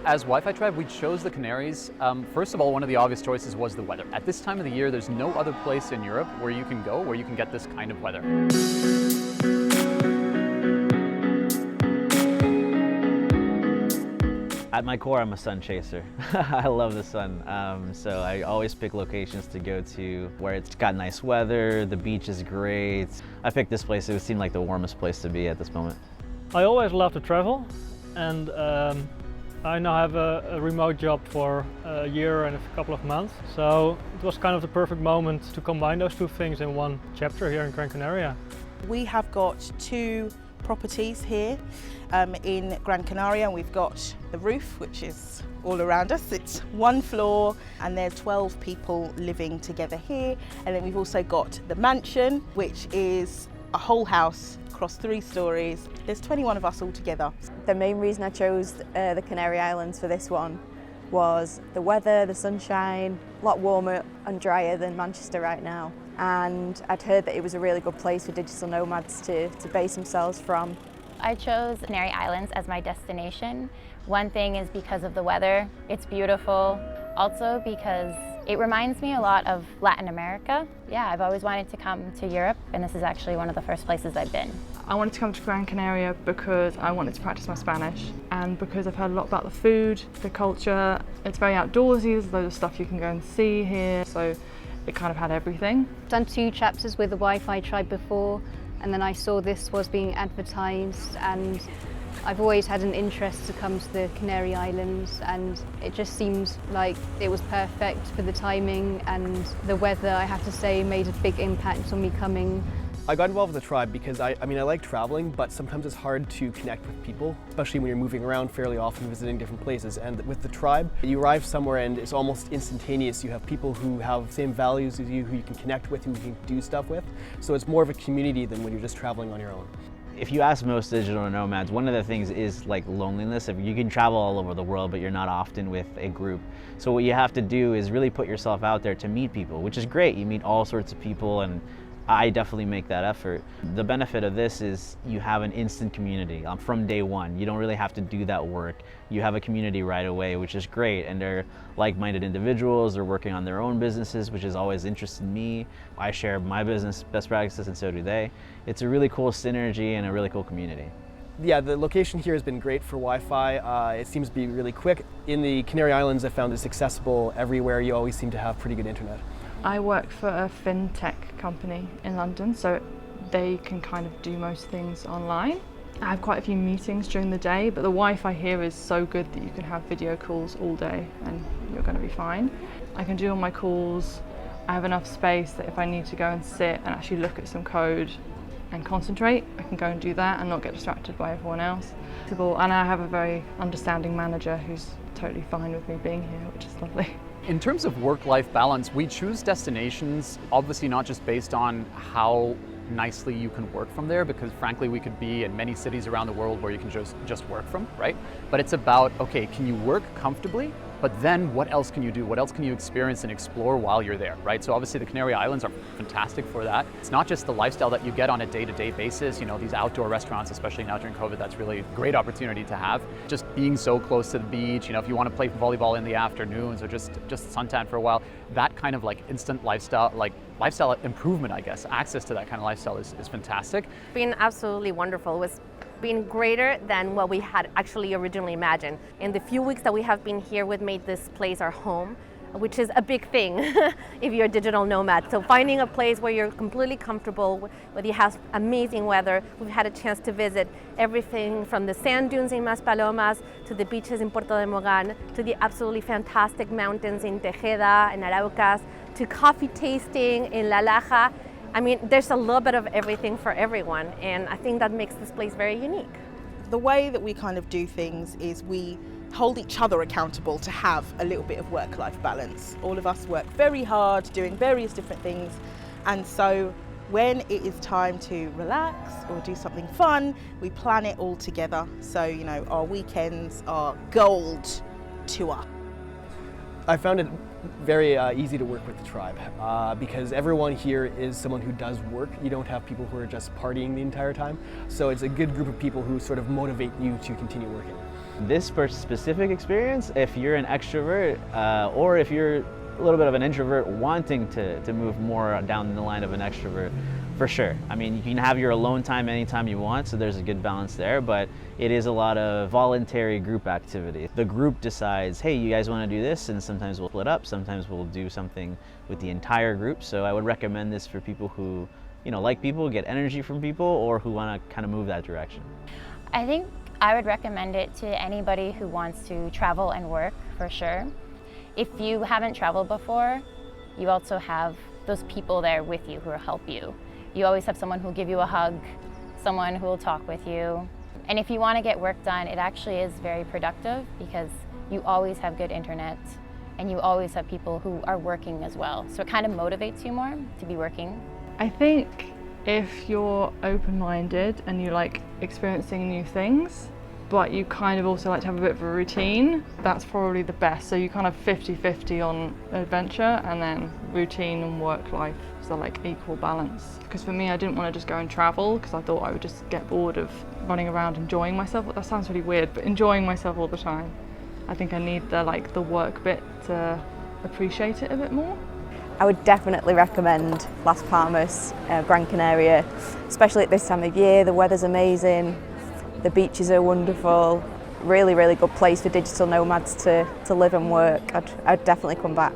As Wi-Fi Tribe, we chose the Canaries. First of all, one of the obvious choices was the weather. At this time of the year, there's no other place in Europe where you can go where you can get this kind of weather. At my core, I'm a sun chaser. I love the sun, so I always pick locations to go to where it's got nice weather, the beach is great. I picked this place, it would seem like the warmest place to be at this moment. I always love to travel, and I now have a remote job for a year and a couple of months, so it was kind of the perfect moment to combine those two things in one chapter here in Gran Canaria. We have got 2 properties here in Gran Canaria, and we've got the roof, which is all around us. It's 1 floor and there are 12 people living together here, and then we've also got the mansion, which is a whole house across 3 stories. There's 21 of us all together. The main reason I chose the Canary Islands for this one was the weather, the sunshine, a lot warmer and drier than Manchester right now. And I'd heard that it was a really good place for digital nomads to base themselves from. I chose Canary Islands as my destination. One thing is because of the weather, it's beautiful. Also because it reminds me a lot of Latin America. Yeah, I've always wanted to come to Europe, and this is actually one of the first places I've been. I wanted to come to Gran Canaria because I wanted to practice my Spanish, and because I've heard a lot about the food, the culture. It's very outdoorsy, there's loads of stuff you can go and see here, so it kind of had everything. I've done 2 chapters with the Wi-Fi Tribe before, and then I saw this was being advertised, and I've always had an interest to come to the Canary Islands, and it just seems like it was perfect for the timing, and the weather, I have to say, made a big impact on me coming. I got involved with the tribe because I like traveling, but sometimes it's hard to connect with people, especially when you're moving around fairly often, visiting different places. And with the tribe, you arrive somewhere and it's almost instantaneous. You have people who have the same values as you, who you can connect with, who you can do stuff with. So it's more of a community than when you're just traveling on your own. If you ask most digital nomads, one of the things is like loneliness. If you can travel all over the world, but you're not often with a group. So what you have to do is really put yourself out there to meet people, which is great. You meet all sorts of people, and I definitely make that effort. The benefit of this is you have an instant community from day one. You don't really have to do that work. You have a community right away, which is great, and they're like-minded individuals. They're working on their own businesses, which has always interested me. I share my business best practices, and so do they. It's a really cool synergy and a really cool community. Yeah, the location here has been great for Wi-Fi. It seems to be really quick. In the Canary Islands, I found it's accessible everywhere. You always seem to have pretty good internet. I work for a fintech company in London, so they can kind of do most things online. I have quite a few meetings during the day, but the Wi-Fi here is so good that you can have video calls all day and you're going to be fine. I can do all my calls. I have enough space that if I need to go and sit and actually look at some code and concentrate, I can go and do that and not get distracted by everyone else. And I have a very understanding manager who's totally fine with me being here, which is lovely. In terms of work-life balance, we choose destinations obviously not just based on how nicely you can work from there, because frankly we could be in many cities around the world where you can just work from, right? But it's about, okay, can you work comfortably? But then what else can you do? What else can you experience and explore while you're there, right? So obviously the Canary Islands are fantastic for that. It's not just the lifestyle that you get on a day-to-day basis, you know, these outdoor restaurants, especially now during COVID, that's really a great opportunity to have. Just being so close to the beach, you know, if you want to play volleyball in the afternoons or just suntan for a while, that kind of like instant lifestyle, like lifestyle improvement, I guess, access to that kind of lifestyle is fantastic. Been absolutely wonderful. It was been greater than what we had actually originally imagined. In the few weeks that we have been here, we've made this place our home, which is a big thing if you're a digital nomad. So finding a place where you're completely comfortable, where you have amazing weather. We've had a chance to visit everything from the sand dunes in Maspalomas to the beaches in Puerto de Mogán, to the absolutely fantastic mountains in Tejeda and Araucas, to coffee tasting in La Laja. I mean, there's a little bit of everything for everyone, and I think that makes this place very unique. The way that we kind of do things is we hold each other accountable to have a little bit of work-life balance. All of us work very hard, doing various different things, and so when it is time to relax or do something fun, we plan it all together. So, you know, our weekends are gold to us. I found it very easy to work with the tribe because everyone here is someone who does work. You don't have people who are just partying the entire time. So it's a good group of people who sort of motivate you to continue working. This specific experience, if you're an extrovert or if you're a little bit of an introvert wanting to move more down the line of an extrovert, for sure. I mean, you can have your alone time anytime you want, so there's a good balance there, but it is a lot of voluntary group activity. The group decides, hey, you guys want to do this, and sometimes we'll split up, sometimes we'll do something with the entire group. So I would recommend this for people who, like people, get energy from people, or who want to kind of move that direction. I think I would recommend it to anybody who wants to travel and work, for sure. If you haven't traveled before, you also have those people there with you who will help you. You always have someone who will give you a hug, someone who will talk with you. And if you want to get work done, it actually is very productive because you always have good internet and you always have people who are working as well. So it kind of motivates you more to be working. I think if you're open-minded and you like experiencing new things, but you kind of also like to have a bit of a routine, that's probably the best. So you kind of 50-50 on adventure and then routine and work life, so like equal balance. Because for me, I didn't want to just go and travel because I thought I would just get bored of running around enjoying myself. That sounds really weird, but enjoying myself all the time. I think I need the work bit to appreciate it a bit more. I would definitely recommend Las Palmas, Gran Canaria, especially at this time of year. The weather's amazing. The beaches are wonderful, really, really good place for digital nomads to live and work. I'd definitely come back.